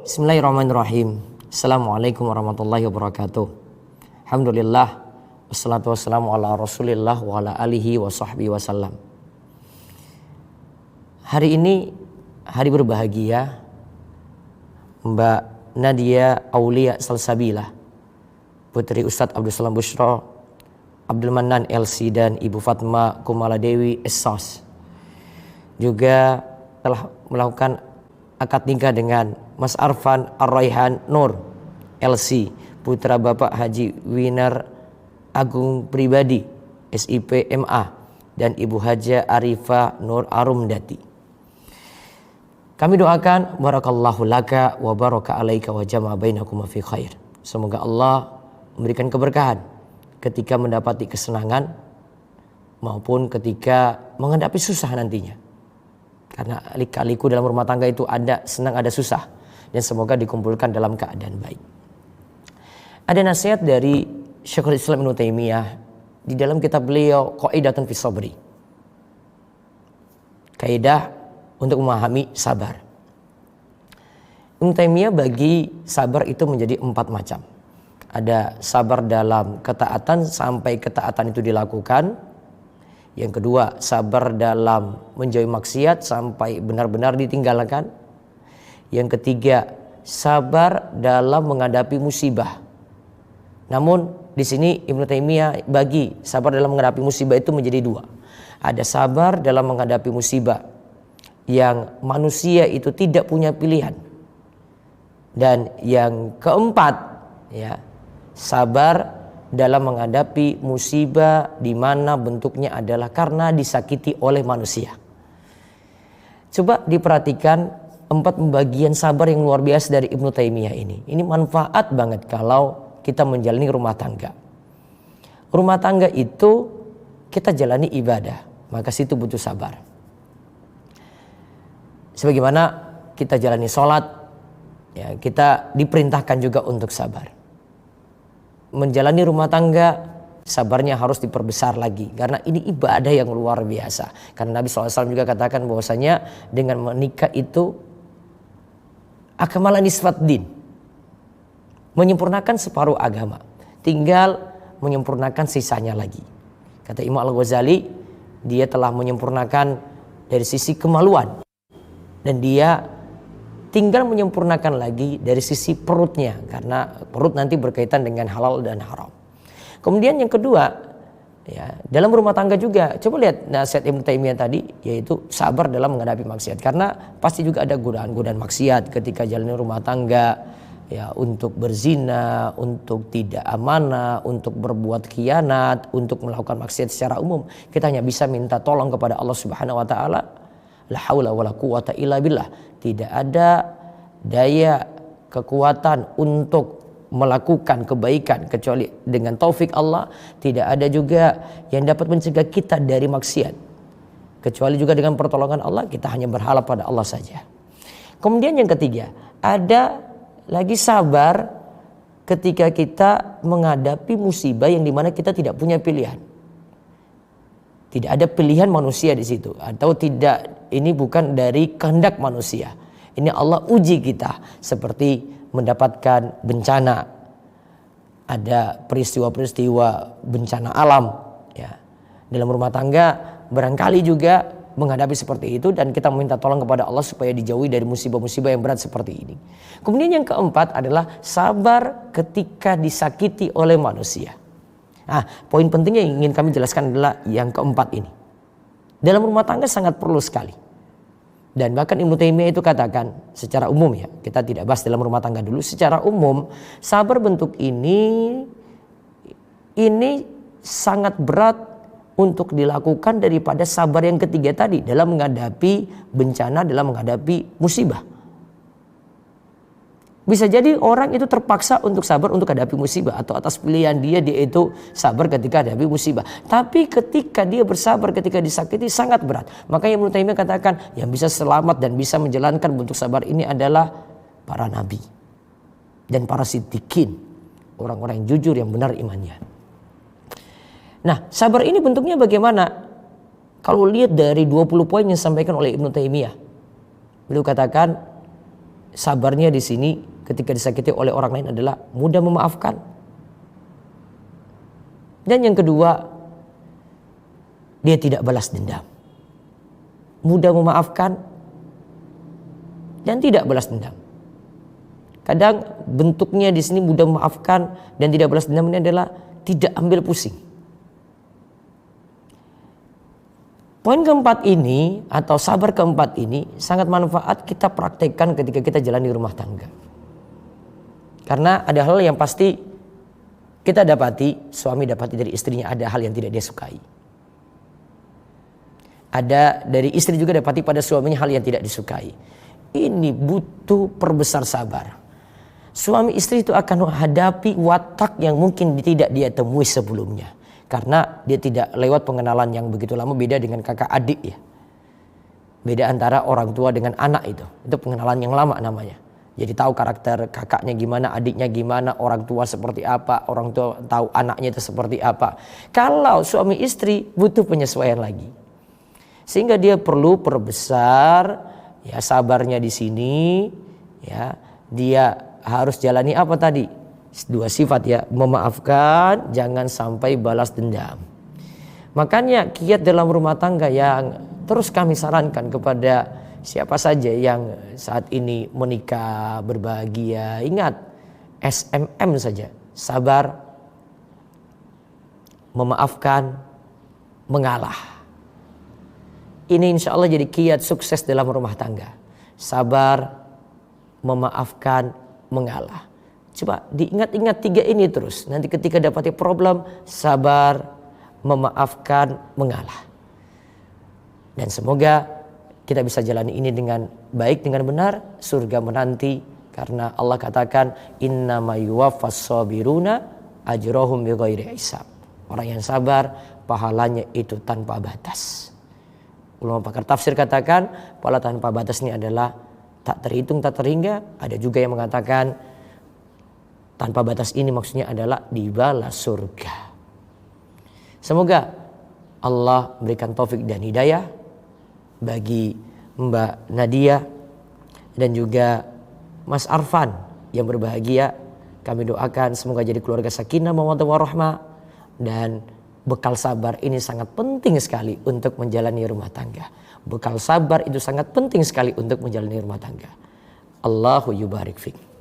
Bismillahirrahmanirrahim. Assalamualaikum warahmatullahi wabarakatuh. Alhamdulillah, wassalatu wassalamu ala rasulillah wa ala alihi wa sahbihi wasallam. Hari ini hari berbahagia Mbak Nadia Aulia Salsabila, putri Ustadz Abdul Salam Bushro, Abdul Manan LC dan Ibu Fatma Kumala Dewi Essos juga telah melakukan akad nikah dengan Mas Arfan Ar-Raihan Nur LC, putra Bapak Haji Winar Agung Pribadi SIP MA dan Ibu Haja Arifah Nur Arumdati. Kami doakan barakallahu laka wa baraka alaika wa jama'a bainakuma fi khair. Semoga Allah memberikan keberkahan ketika mendapati kesenangan maupun ketika menghadapi susah nantinya. Karena lika-liku dalam rumah tangga itu ada senang ada susah, dan semoga dikumpulkan dalam keadaan baik. Ada nasihat dari Syekhul Islam Ibnu Taimiyah di dalam kitab beliau Qaidatun fi Sabri. Kaidah untuk memahami sabar. Ibnu Taimiyah bagi sabar itu menjadi 4 macam. Ada sabar dalam ketaatan sampai ketaatan itu dilakukan. Yang kedua, sabar dalam menjauhi maksiat sampai benar-benar ditinggalkan. Yang ketiga, sabar dalam menghadapi musibah. Namun di sini Ibnu Taimiyah bagi sabar dalam menghadapi musibah itu menjadi 2. Ada sabar dalam menghadapi musibah yang manusia itu tidak punya pilihan. Dan yang keempat, ya, sabar dalam menghadapi musibah di mana bentuknya adalah karena disakiti oleh manusia. Coba diperhatikan 4 pembagian sabar yang luar biasa dari Ibnu Taimiyah ini. Ini manfaat banget kalau kita menjalani rumah tangga. Rumah tangga itu kita jalani ibadah, maka situ butuh sabar. Sebagaimana kita jalani sholat, ya, kita diperintahkan juga untuk sabar. Menjalani rumah tangga, sabarnya harus diperbesar lagi. Karena ini ibadah yang luar biasa. Karena Nabi SAW juga katakan bahwasanya dengan menikah itu akmalan nisfat din. Menyempurnakan separuh agama. Tinggal menyempurnakan sisanya lagi. Kata Imam Al-Ghazali, dia telah menyempurnakan dari sisi kemaluan. Dan dia tinggal menyempurnakan lagi dari sisi perutnya, karena perut nanti berkaitan dengan halal dan haram. Kemudian yang kedua, ya, dalam rumah tangga juga coba lihat nasihat Ibnu Taimiyah tadi, yaitu sabar dalam menghadapi maksiat, karena pasti juga ada godaan-godaan maksiat ketika jalani rumah tangga, ya, untuk berzina, untuk tidak amanah, untuk berbuat khianat, untuk melakukan maksiat secara umum. Kita hanya bisa minta tolong kepada Allah Subhanahu wa taala. La haula wala quwata illa billah. Tidak ada daya kekuatan untuk melakukan kebaikan kecuali dengan taufik Allah. Tidak ada juga yang dapat mencegah kita dari maksiat kecuali juga dengan pertolongan Allah. Kita hanya berharap pada Allah saja. Kemudian yang ketiga, ada lagi sabar ketika kita menghadapi musibah yang dimana kita tidak punya pilihan. Tidak ada pilihan manusia di situ, atau tidak, ini bukan dari kehendak manusia. Ini Allah uji kita, seperti mendapatkan bencana. Ada peristiwa-peristiwa bencana alam, ya. Dalam rumah tangga barangkali juga menghadapi seperti itu, dan kita meminta tolong kepada Allah supaya dijauhi dari musibah-musibah yang berat seperti ini. Kemudian yang keempat adalah sabar ketika disakiti oleh manusia. Nah, poin pentingnya yang ingin kami jelaskan adalah yang keempat ini. Dalam rumah tangga sangat perlu sekali. Dan bahkan Ibnu Taimiyah itu katakan secara umum, ya, kita tidak bahas dalam rumah tangga dulu. Secara umum, sabar bentuk ini sangat berat untuk dilakukan daripada sabar yang ketiga tadi dalam menghadapi bencana, dalam menghadapi musibah. Bisa jadi orang itu terpaksa untuk sabar untuk hadapi musibah, atau atas pilihan dia itu sabar ketika hadapi musibah. Tapi ketika dia bersabar ketika disakiti sangat berat. Makanya Ibnu Taimiyah katakan yang bisa selamat dan bisa menjalankan bentuk sabar ini adalah para nabi dan para siddiqin, orang-orang yang jujur yang benar imannya. Nah, sabar ini bentuknya bagaimana? Kalau lihat dari 20 poin yang disampaikan oleh Ibnu Taimiyah, beliau katakan sabarnya di sini ketika disakiti oleh orang lain adalah mudah memaafkan. Dan yang kedua, dia tidak balas dendam. Mudah memaafkan dan tidak balas dendam. Kadang bentuknya di sini mudah memaafkan dan tidak balas dendam ini adalah tidak ambil pusing. Poin keempat ini atau sabar keempat ini sangat manfaat kita praktekkan ketika kita jalani rumah tangga. Karena ada hal yang pasti kita dapati, suami dapati dari istrinya ada hal yang tidak dia sukai. Ada dari istri juga dapati pada suaminya hal yang tidak disukai. Ini butuh perbesar sabar. Suami istri itu akan menghadapi watak yang mungkin tidak dia temui sebelumnya. Karena dia tidak lewat pengenalan yang begitu lama, beda dengan kakak adik ya. Beda antara orang tua dengan anak itu. Itu pengenalan yang lama namanya. Jadi tahu karakter kakaknya gimana, adiknya gimana, orang tua seperti apa, orang tua tahu anaknya itu seperti apa. Kalau suami istri butuh penyesuaian lagi. Sehingga dia perlu perbesar ya sabarnya di sini ya. Dia harus jalani apa tadi? Dua sifat ya, memaafkan, jangan sampai balas dendam. Makanya kiat dalam rumah tangga yang terus kami sarankan kepada siapa saja yang saat ini menikah, berbahagia, ingat SMM saja, sabar, memaafkan, mengalah. Ini insya Allah jadi kiat sukses dalam rumah tangga. Sabar, memaafkan, mengalah. Coba diingat-ingat tiga ini terus. Nanti ketika dapati problem, sabar, memaafkan, mengalah. Dan semoga kita bisa jalani ini dengan baik, dengan benar. Surga menanti. Karena Allah katakan, innama yuwaffas sabiruna ajrohum bighairi hisab. Orang yang sabar, pahalanya itu tanpa batas. Ulama pakar tafsir katakan, pahala tanpa batas ini adalah tak terhitung, tak terhingga. Ada juga yang mengatakan, tanpa batas ini maksudnya adalah dibalas surga. Semoga Allah berikan taufik dan hidayah bagi Mbak Nadia dan juga Mas Arfan yang berbahagia. Kami doakan semoga jadi keluarga sakinah, mawaddah warahmah, dan bekal sabar ini sangat penting sekali untuk menjalani rumah tangga. Bekal sabar itu sangat penting sekali untuk menjalani rumah tangga. Allahu yubarik fik.